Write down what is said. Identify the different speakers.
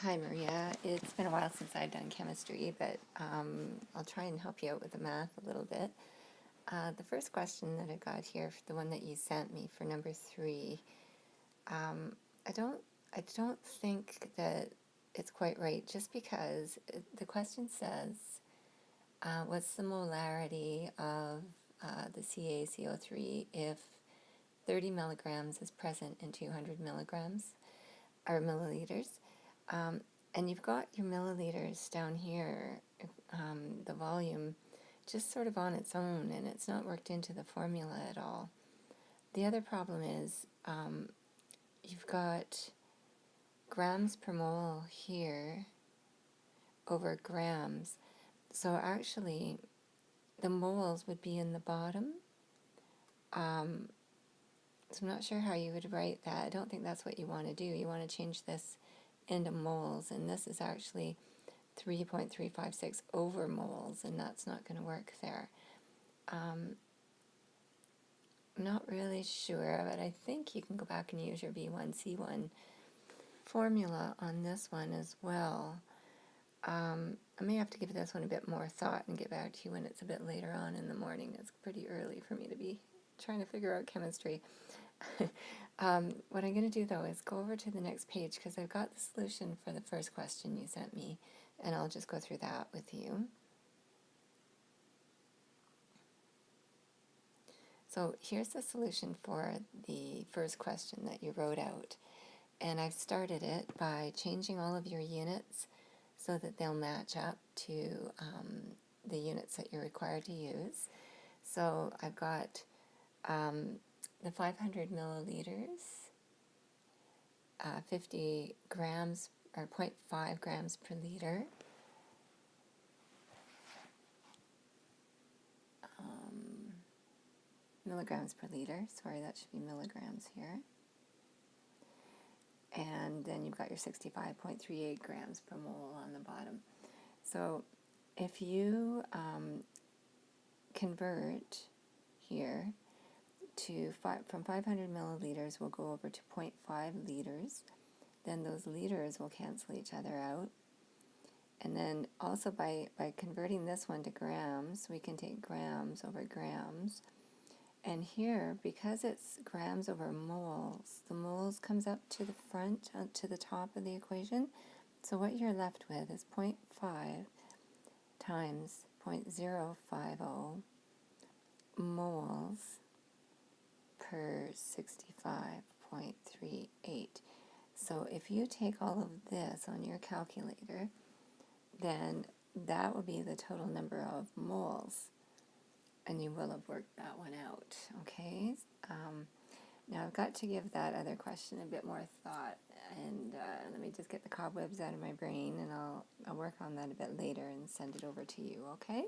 Speaker 1: Hi Maria, it's been a while since I've done chemistry, but I'll try and help you out with the math a little bit. The first question that I got here, the one that you sent me for number 3, I don't think that it's quite right, just because the question says, what's the molarity of the CaCO3 if 30 milligrams is present in 200 milligrams, or milliliters? And you've got your milliliters down here, the volume, just sort of on its own, and it's not worked into the formula at all. The other problem is you've got grams per mole here over grams. So actually, the moles would be in the bottom. So I'm not sure how you would write that. I don't think that's what you want to do. You want to change this into moles, and this is actually 3.356 over moles, and that's not going to work there. I'm not really sure, but I think you can go back and use your B1C1 formula on this one as well. I may have to give this one a bit more thought and get back to you when it's a bit later on in the morning. It's pretty early for me to be trying to figure out chemistry. What I'm going to do, though, is go over to the next page, because I've got the solution for the first question you sent me, and I'll just go through that with you. So here's the solution for the first question that you wrote out, and I've started it by changing all of your units so that they'll match up to the units that you're required to use. So I've got the 500 milliliters, 50 grams, or 0.5 grams per liter. Milligrams per liter, sorry, that should be milligrams here. And then you've got your 65.38 grams per mole on the bottom. So if you convert here to from 500 milliliters, we'll go over to 0.5 liters. Then those liters will cancel each other out. And then also by converting this one to grams, we can take grams over grams. And here, because it's grams over moles, the moles comes up to the front, to the top of the equation. So what you're left with is 0.5 times 0.050 moles per 65.38. So if you take all of this on your calculator, then that will be the total number of moles, and you will have worked that one out, okay? Now I've got to give that other question a bit more thought, and let me just get the cobwebs out of my brain, and I'll work on that a bit later and send it over to you, okay?